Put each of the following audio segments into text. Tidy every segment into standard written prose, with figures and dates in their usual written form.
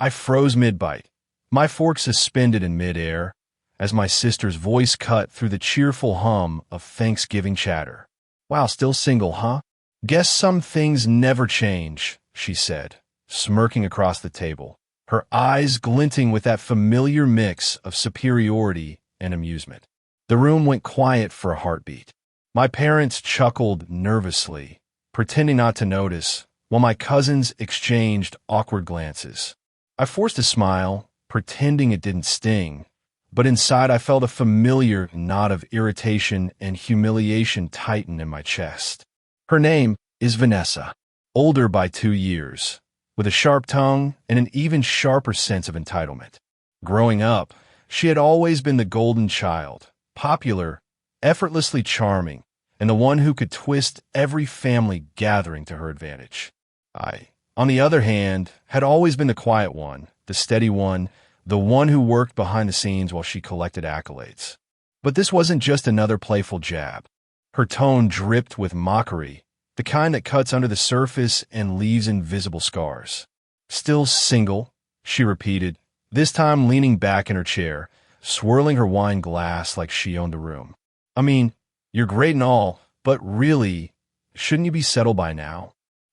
I froze mid-bite, my fork suspended in mid-air, as my sister's voice cut through the cheerful hum of Thanksgiving chatter. "Wow, still single, huh? Guess some things never change," she said, smirking across the table, her eyes glinting with that familiar mix of superiority and amusement. The room went quiet for a heartbeat. My parents chuckled nervously, pretending not to notice, while my cousins exchanged awkward glances. I forced a smile, pretending it didn't sting, but inside I felt a familiar knot of irritation and humiliation tighten in my chest. Her name is Vanessa, older by 2 years, with a sharp tongue and an even sharper sense of entitlement. Growing up, she had always been the golden child, popular, effortlessly charming, and the one who could twist every family gathering to her advantage. I, on the other hand, had always been the quiet one, the steady one, the one who worked behind the scenes while she collected accolades. But this wasn't just another playful jab. Her tone dripped with mockery, the kind that cuts under the surface and leaves invisible scars. "Still single," she repeated, this time leaning back in her chair, swirling her wine glass like she owned the room. "I mean, you're great and all, but really, shouldn't you be settled by now?"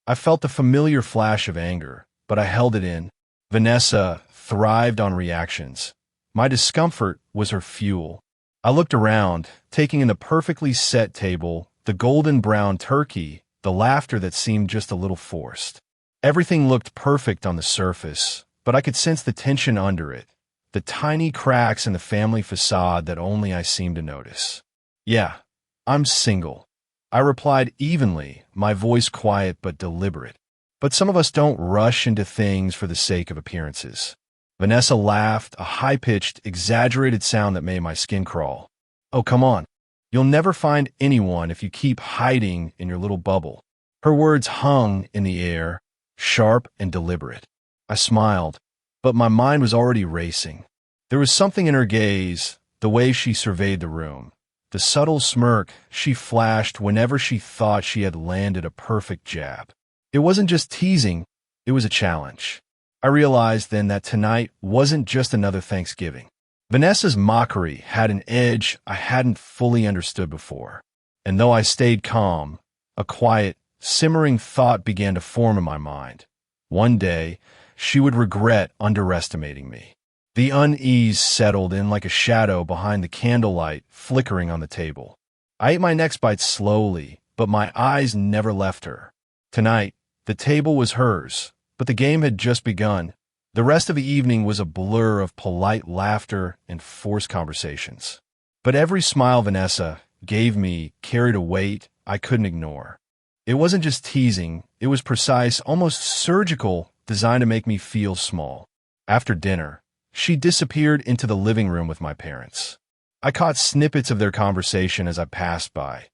I felt the familiar flash of anger, but I held it in. Vanessa thrived on reactions. My discomfort was her fuel. I looked around, taking in the perfectly set table, the golden brown turkey, the laughter that seemed just a little forced. Everything looked perfect on the surface, but I could sense the tension under it, the tiny cracks in the family facade that only I seemed to notice. "Yeah, I'm single," I replied evenly, my voice quiet but deliberate. "But some of us don't rush into things for the sake of appearances." Vanessa laughed, a high-pitched, exaggerated sound that made my skin crawl. "Oh, come on. You'll never find anyone if you keep hiding in your little bubble." Her words hung in the air, sharp and deliberate. I smiled, but my mind was already racing. There was something in her gaze, the way she surveyed the room, the subtle smirk she flashed whenever she thought she had landed a perfect jab. It wasn't just teasing, it was a challenge. I realized then that tonight wasn't just another Thanksgiving. Vanessa's mockery had an edge I hadn't fully understood before. And though I stayed calm, a quiet, simmering thought began to form in my mind. One day, she would regret underestimating me. The unease settled in like a shadow behind the candlelight flickering on the table. I ate my next bite slowly, but my eyes never left her. Tonight, the table was hers, but the game had just begun. The rest of the evening was a blur of polite laughter and forced conversations. But every smile Vanessa gave me carried a weight I couldn't ignore. It wasn't just teasing, it was precise, almost surgical, designed to make me feel small. After dinner, she disappeared into the living room with my parents. I caught snippets of their conversation as I passed by.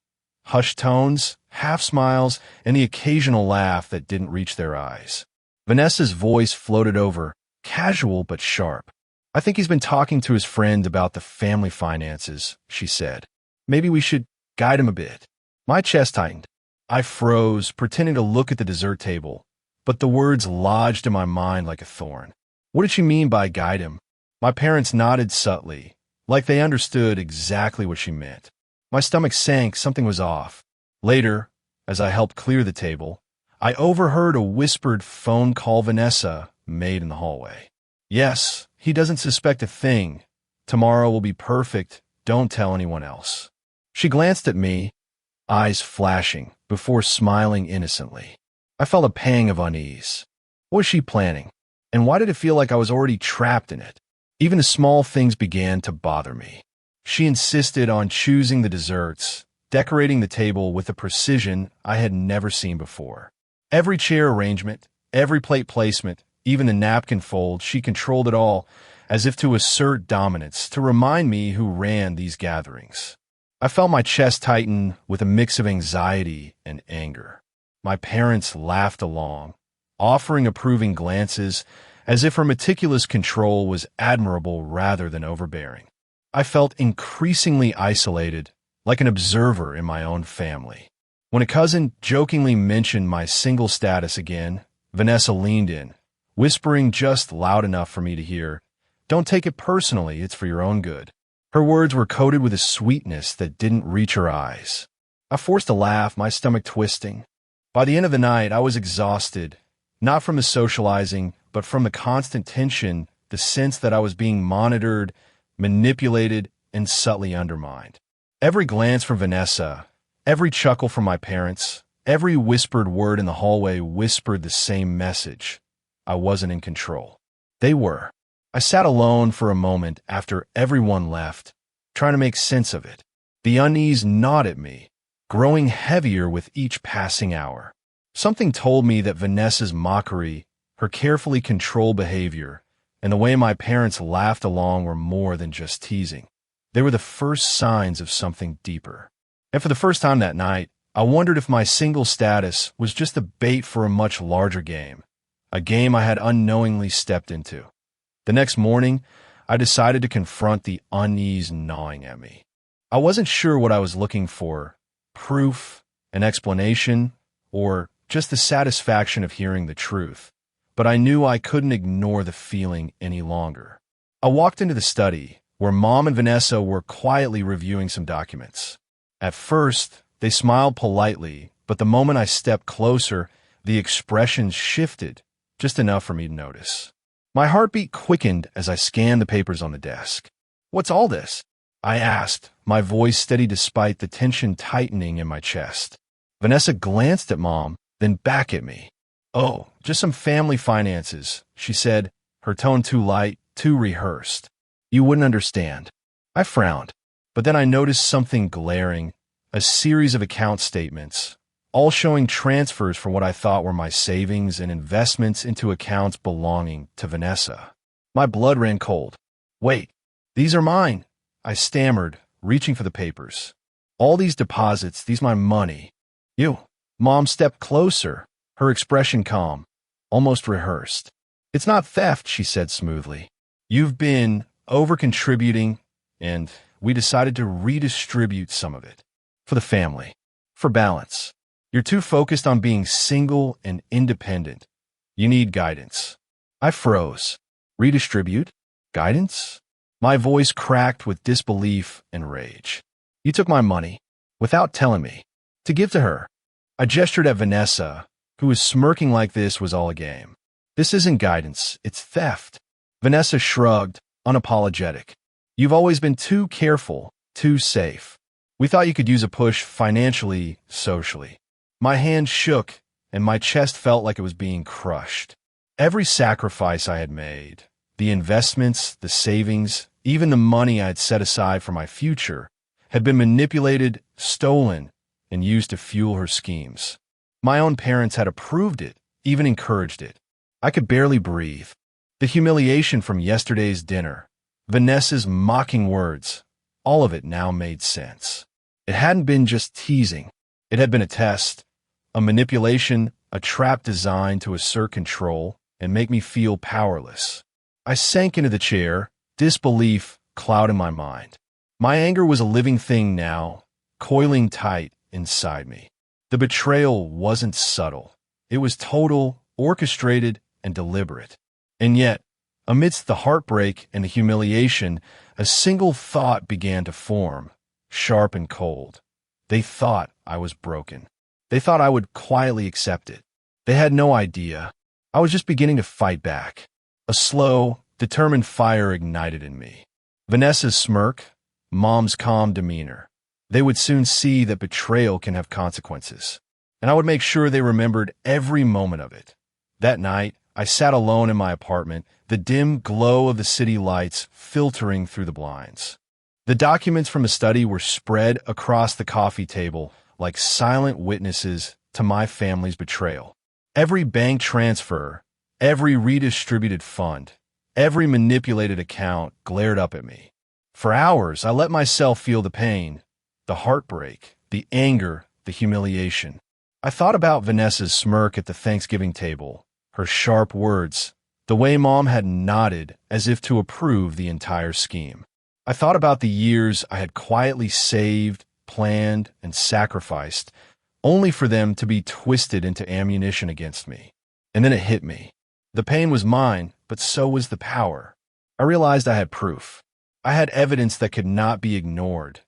Hushed tones, half smiles, and the occasional laugh that didn't reach their eyes. Vanessa's voice floated over, casual but sharp. "I think he's been talking to his friend about the family finances," she said. "Maybe we should guide him a bit." My chest tightened. I froze, pretending to look at the dessert table, but the words lodged in my mind like a thorn. What did she mean by guide him? My parents nodded subtly, like they understood exactly what she meant. My stomach sank, something was off. Later, as I helped clear the table, I overheard a whispered phone call Vanessa made in the hallway. "Yes, he doesn't suspect a thing. Tomorrow will be perfect. Don't tell anyone else." She glanced at me, eyes flashing, before smiling innocently. I felt a pang of unease. What was she planning? And why did it feel like I was already trapped in it? Even the small things began to bother me. She insisted on choosing the desserts, decorating the table with a precision I had never seen before. Every chair arrangement, every plate placement, even the napkin fold, she controlled it all, as if to assert dominance, to remind me who ran these gatherings. I felt my chest tighten with a mix of anxiety and anger. My parents laughed along, offering approving glances, as if her meticulous control was admirable rather than overbearing. I felt increasingly isolated, like an observer in my own family. When a cousin jokingly mentioned my single status again, Vanessa leaned in, whispering just loud enough for me to hear, "Don't take it personally, it's for your own good." Her words were coated with a sweetness that didn't reach her eyes. I forced a laugh, my stomach twisting. By the end of the night, I was exhausted, not from the socializing, but from the constant tension, the sense that I was being monitored, manipulated, and subtly undermined. Every glance from Vanessa, every chuckle from my parents, every whispered word in the hallway whispered the same message. I wasn't in control. They were. I sat alone for a moment after everyone left, trying to make sense of it. The unease gnawed at me, growing heavier with each passing hour. Something told me that Vanessa's mockery, her carefully controlled behavior, and the way my parents laughed along were more than just teasing. They were the first signs of something deeper. And for the first time that night, I wondered if my single status was just a bait for a much larger game, a game I had unknowingly stepped into. The next morning, I decided to confront the unease gnawing at me. I wasn't sure what I was looking for, proof, an explanation, or just the satisfaction of hearing the truth, but I knew I couldn't ignore the feeling any longer. I walked into the study, where Mom and Vanessa were quietly reviewing some documents. At first, they smiled politely, but the moment I stepped closer, the expressions shifted, just enough for me to notice. My heartbeat quickened as I scanned the papers on the desk. "What's all this?" I asked, my voice steady despite the tension tightening in my chest. Vanessa glanced at Mom, then back at me. "Oh, just some family finances," she said, her tone too light, too rehearsed. "You wouldn't understand." I frowned, but then I noticed something glaring, a series of account statements, all showing transfers from what I thought were my savings and investments into accounts belonging to Vanessa. My blood ran cold. "Wait, these are mine," I stammered, reaching for the papers. "All these deposits, these my money." "You." Mom stepped closer, her expression calm, almost rehearsed. "It's not theft," she said smoothly. "You've been over-contributing, and we decided to redistribute some of it. For the family. For balance. You're too focused on being single and independent. You need guidance." I froze. "Redistribute? Guidance?" My voice cracked with disbelief and rage. "You took my money, without telling me, to give to her." I gestured at Vanessa, who was smirking like this was all a game. "This isn't guidance, it's theft." Vanessa shrugged, unapologetic. "You've always been too careful, too safe. We thought you could use a push financially, socially." My hand shook, and my chest felt like it was being crushed. Every sacrifice I had made, the investments, the savings, even the money I had set aside for my future, had been manipulated, stolen, and used to fuel her schemes. My own parents had approved it, even encouraged it. I could barely breathe. The humiliation from yesterday's dinner, Vanessa's mocking words, all of it now made sense. It hadn't been just teasing. It had been a test, a manipulation, a trap designed to assert control and make me feel powerless. I sank into the chair, disbelief clouding my mind. My anger was a living thing now, coiling tight inside me. The betrayal wasn't subtle. It was total, orchestrated, and deliberate. And yet, amidst the heartbreak and the humiliation, a single thought began to form, sharp and cold. They thought I was broken. They thought I would quietly accept it. They had no idea. I was just beginning to fight back. A slow, determined fire ignited in me. Vanessa's smirk, Mom's calm demeanor. They would soon see that betrayal can have consequences, and I would make sure they remembered every moment of it. That night, I sat alone in my apartment, the dim glow of the city lights filtering through the blinds. The documents from the study were spread across the coffee table like silent witnesses to my family's betrayal. Every bank transfer, every redistributed fund, every manipulated account glared up at me. For hours, I let myself feel the pain, the heartbreak, the anger, the humiliation. I thought about Vanessa's smirk at the Thanksgiving table, her sharp words, the way Mom had nodded as if to approve the entire scheme. I thought about the years I had quietly saved, planned, and sacrificed, only for them to be twisted into ammunition against me. And then it hit me. The pain was mine, but so was the power. I realized I had proof. I had evidence that could not be ignored.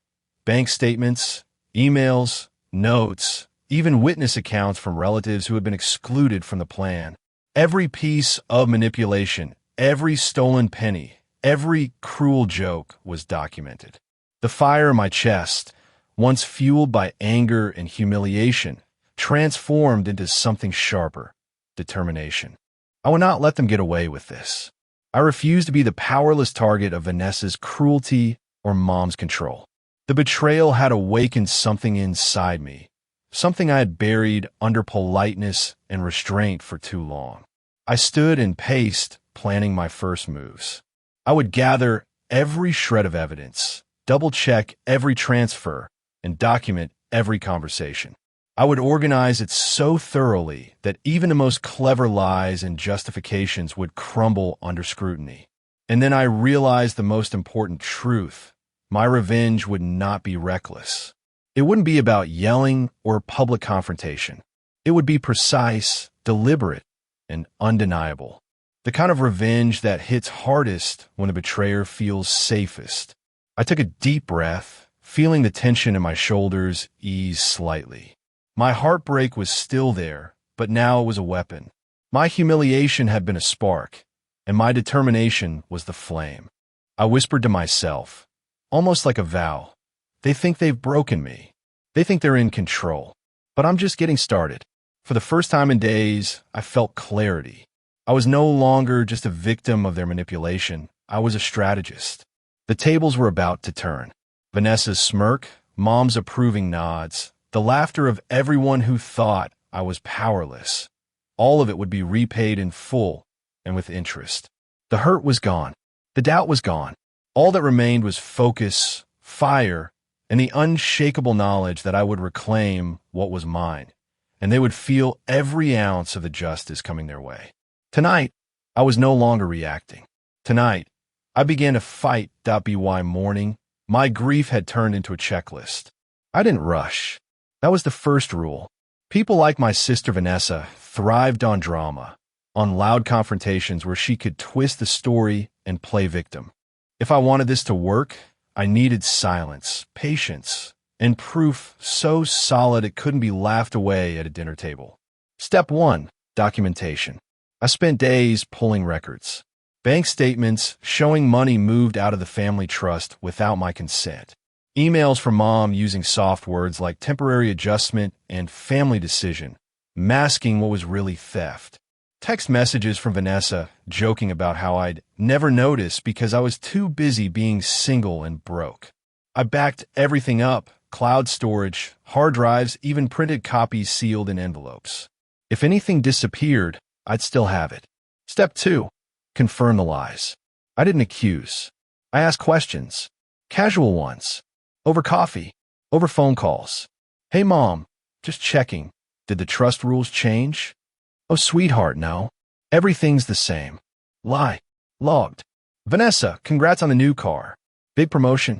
Bank statements, emails, notes, even witness accounts from relatives who had been excluded from the plan. Every piece of manipulation, every stolen penny, every cruel joke was documented. The fire in my chest, once fueled by anger and humiliation, transformed into something sharper, determination. I would not let them get away with this. I refused to be the powerless target of Vanessa's cruelty or Mom's control. The betrayal had awakened something inside me, something I had buried under politeness and restraint for too long. I stood and paced, planning my first moves. I would gather every shred of evidence, double-check every transfer, and document every conversation. I would organize it so thoroughly that even the most clever lies and justifications would crumble under scrutiny. And then I realized the most important truth. My revenge would not be reckless. It wouldn't be about yelling or public confrontation. It would be precise, deliberate, and undeniable. The kind of revenge that hits hardest when the betrayer feels safest. I took a deep breath, feeling the tension in my shoulders ease slightly. My heartbreak was still there, but now it was a weapon. My humiliation had been a spark, and my determination was the flame. I whispered to myself, almost like a vow. They think they've broken me. They think they're in control. But I'm just getting started. For the first time in days, I felt clarity. I was no longer just a victim of their manipulation. I was a strategist. The tables were about to turn. Vanessa's smirk, Mom's approving nods, the laughter of everyone who thought I was powerless. All of it would be repaid in full and with interest. The hurt was gone. The doubt was gone. All that remained was focus, fire, and the unshakable knowledge that I would reclaim what was mine, and they would feel every ounce of the justice coming their way. Tonight, I was no longer reacting. Tonight, I began to fight. By morning, my grief had turned into a checklist. I didn't rush. That was the first rule. People like my sister Vanessa thrived on drama, on loud confrontations where she could twist the story and play victim. If I wanted this to work, I needed silence, patience, and proof so solid it couldn't be laughed away at a dinner table. Step 1. Documentation. I spent days pulling records. Bank statements showing money moved out of the family trust without my consent. Emails from Mom using soft words like temporary adjustment and family decision, masking what was really theft. Text messages from Vanessa joking about how I'd never notice because I was too busy being single and broke. I backed everything up, cloud storage, hard drives, even printed copies sealed in envelopes. If anything disappeared, I'd still have it. Step 2. Confirm the lies. I didn't accuse. I asked questions. Casual ones. Over coffee. Over phone calls. Hey, Mom. Just checking. Did the trust rules change? Oh, sweetheart, no. Everything's the same. Lie. Logged. Vanessa, congrats on the new car. Big promotion.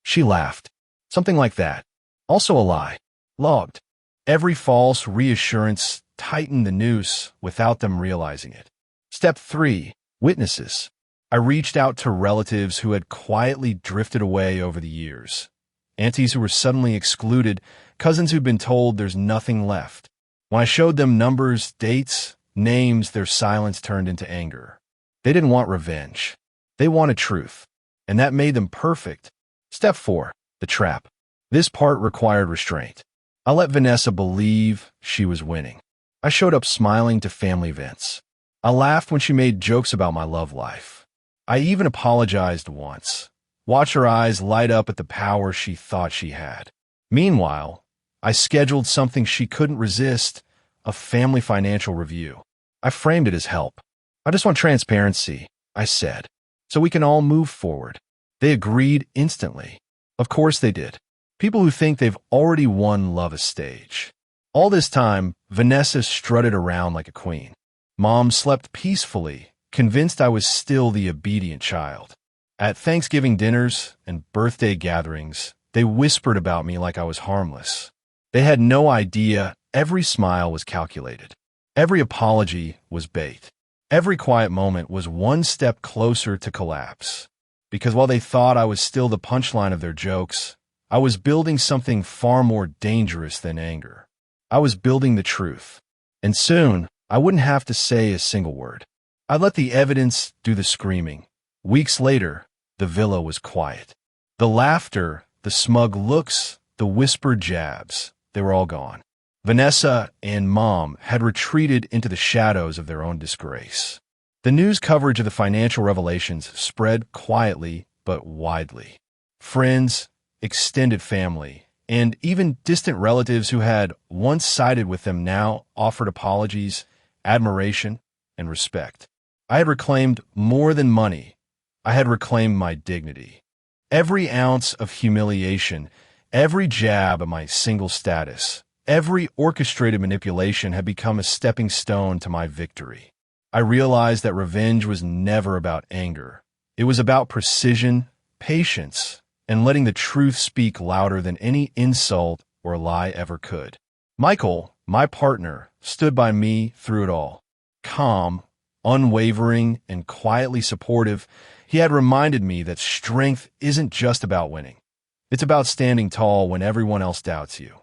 She laughed. Something like that. Also a lie. Logged. Every false reassurance tightened the noose without them realizing it. Step 3. Witnesses. I reached out to relatives who had quietly drifted away over the years. Aunties who were suddenly excluded, cousins who'd been told there's nothing left. When I showed them numbers, dates, names, their silence turned into anger. They didn't want revenge. They wanted truth. And that made them perfect. Step 4. The trap. This part required restraint. I let Vanessa believe she was winning. I showed up smiling to family events. I laughed when she made jokes about my love life. I even apologized once. Watch her eyes light up at the power she thought she had. Meanwhile, I scheduled something she couldn't resist, a family financial review. I framed it as help. I just want transparency, I said, so we can all move forward. They agreed instantly. Of course they did. People who think they've already won love a stage. All this time, Vanessa strutted around like a queen. Mom slept peacefully, convinced I was still the obedient child. At Thanksgiving dinners and birthday gatherings, they whispered about me like I was harmless. They had no idea every smile was calculated. Every apology was bait. Every quiet moment was one step closer to collapse. Because while they thought I was still the punchline of their jokes, I was building something far more dangerous than anger. I was building the truth. And soon, I wouldn't have to say a single word. I'd let the evidence do the screaming. Weeks later, the villa was quiet. The laughter, the smug looks, the whispered jabs, they were all gone. Vanessa and Mom had retreated into the shadows of their own disgrace. The news coverage of the financial revelations spread quietly but widely. Friends, extended family, and even distant relatives who had once sided with them now offered apologies, admiration, and respect. I had reclaimed more than money. I had reclaimed my dignity. Every ounce of humiliation, every jab at my single status, every orchestrated manipulation had become a stepping stone to my victory. I realized that revenge was never about anger. It was about precision, patience, and letting the truth speak louder than any insult or lie ever could. Michael, my partner, stood by me through it all. Calm, unwavering, and quietly supportive, he had reminded me that strength isn't just about winning. It's about standing tall when everyone else doubts you.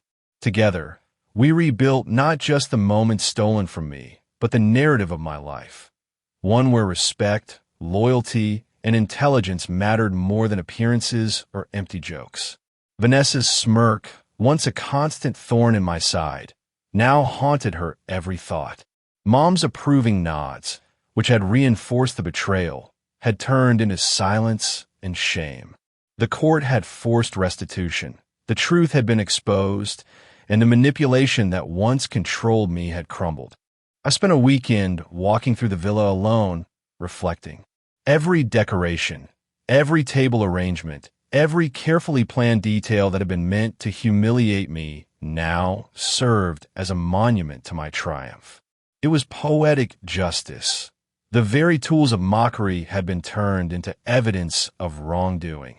Together, we rebuilt not just the moments stolen from me, but the narrative of my life. One where respect, loyalty, and intelligence mattered more than appearances or empty jokes. Vanessa's smirk, once a constant thorn in my side, now haunted her every thought. Mom's approving nods, which had reinforced the betrayal, had turned into silence and shame. The court had forced restitution. The truth had been exposed, and the manipulation that once controlled me had crumbled. I spent a weekend walking through the villa alone, reflecting. Every decoration, every table arrangement, every carefully planned detail that had been meant to humiliate me now served as a monument to my triumph. It was poetic justice. The very tools of mockery had been turned into evidence of wrongdoing,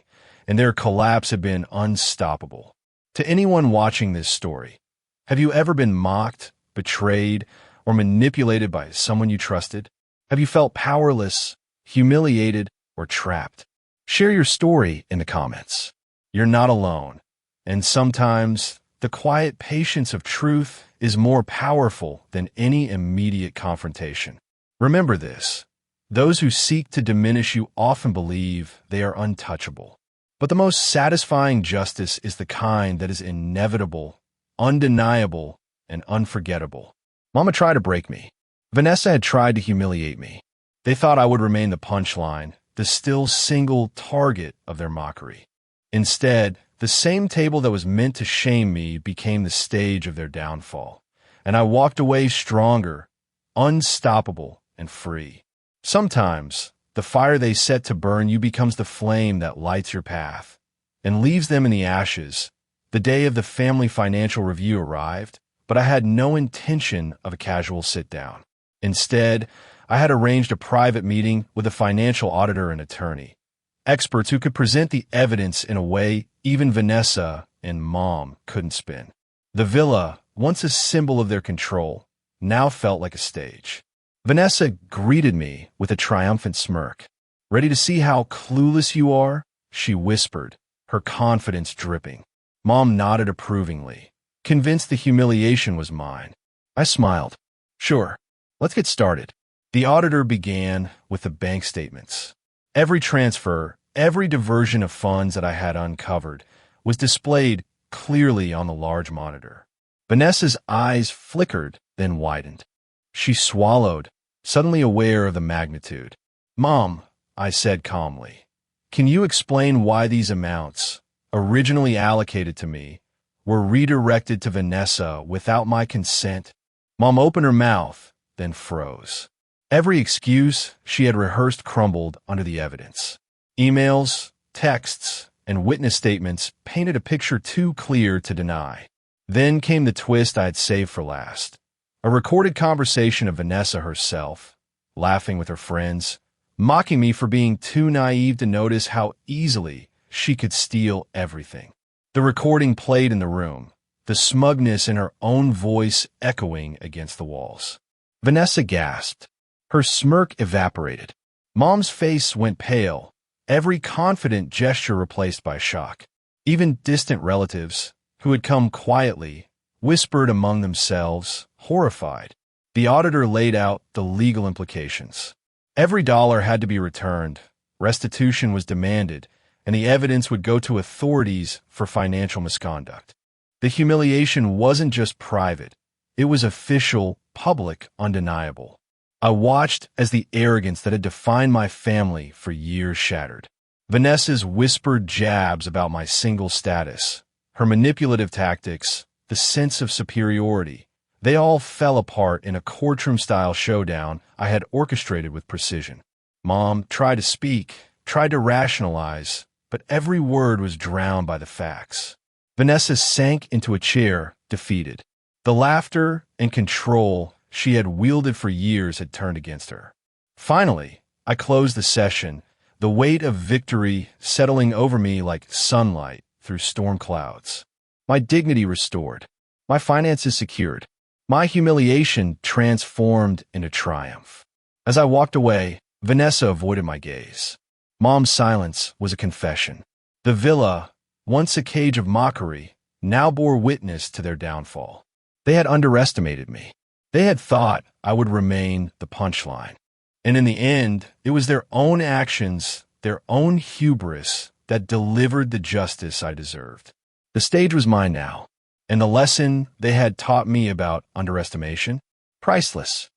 and their collapse had been unstoppable. To anyone watching this story, have you ever been mocked, betrayed, or manipulated by someone you trusted? Have you felt powerless, humiliated, or trapped? Share your story in the comments. You're not alone, and sometimes the quiet patience of truth is more powerful than any immediate confrontation. Remember this: those who seek to diminish you often believe they are untouchable. But the most satisfying justice is the kind that is inevitable, undeniable, and unforgettable. Mama tried to break me. Vanessa had tried to humiliate me. They thought I would remain the punchline, the still single target of their mockery. Instead, the same table that was meant to shame me became the stage of their downfall, and I walked away stronger, unstoppable, and free. Sometimes, the fire they set to burn you becomes the flame that lights your path and leaves them in the ashes. The day of the family financial review arrived, but I had no intention of a casual sit-down. Instead, I had arranged a private meeting with a financial auditor and attorney, experts who could present the evidence in a way even Vanessa and Mom couldn't spin. The villa, once a symbol of their control, now felt like a stage. Vanessa greeted me with a triumphant smirk. "Ready to see how clueless you are?" she whispered, her confidence dripping. Mom nodded approvingly, convinced the humiliation was mine. I smiled. "Sure, let's get started." The auditor began with the bank statements. Every transfer, every diversion of funds that I had uncovered was displayed clearly on the large monitor. Vanessa's eyes flickered, then widened. She swallowed, suddenly aware of the magnitude. "Mom," I said calmly, "can you explain why these amounts, originally allocated to me, were redirected to Vanessa without my consent?" Mom opened her mouth, then froze. Every excuse she had rehearsed crumbled under the evidence. Emails, texts, and witness statements painted a picture too clear to deny. Then came the twist I had saved for last. A recorded conversation of Vanessa herself, laughing with her friends, mocking me for being too naive to notice how easily she could steal everything. The recording played in the room, the smugness in her own voice echoing against the walls. Vanessa gasped. Her smirk evaporated. Mom's face went pale, every confident gesture replaced by shock. Even distant relatives, who had come quietly, whispered among themselves, horrified. The auditor laid out the legal implications. Every dollar had to be returned, restitution was demanded, and the evidence would go to authorities for financial misconduct. The humiliation wasn't just private. It was official, public, undeniable. I watched as the arrogance that had defined my family for years shattered. Vanessa's whispered jabs about my single status, her manipulative tactics, the sense of superiority, they all fell apart in a courtroom-style showdown I had orchestrated with precision. Mom tried to speak, tried to rationalize, but every word was drowned by the facts. Vanessa sank into a chair, defeated. The laughter and control she had wielded for years had turned against her. Finally, I closed the session, the weight of victory settling over me like sunlight through storm clouds. My dignity restored. My finances secured. My humiliation transformed into triumph. As I walked away, Vanessa avoided my gaze. Mom's silence was a confession. The villa, once a cage of mockery, now bore witness to their downfall. They had underestimated me. They had thought I would remain the punchline. And in the end, it was their own actions, their own hubris, that delivered the justice I deserved. The stage was mine now, and the lesson they had taught me about underestimation, priceless.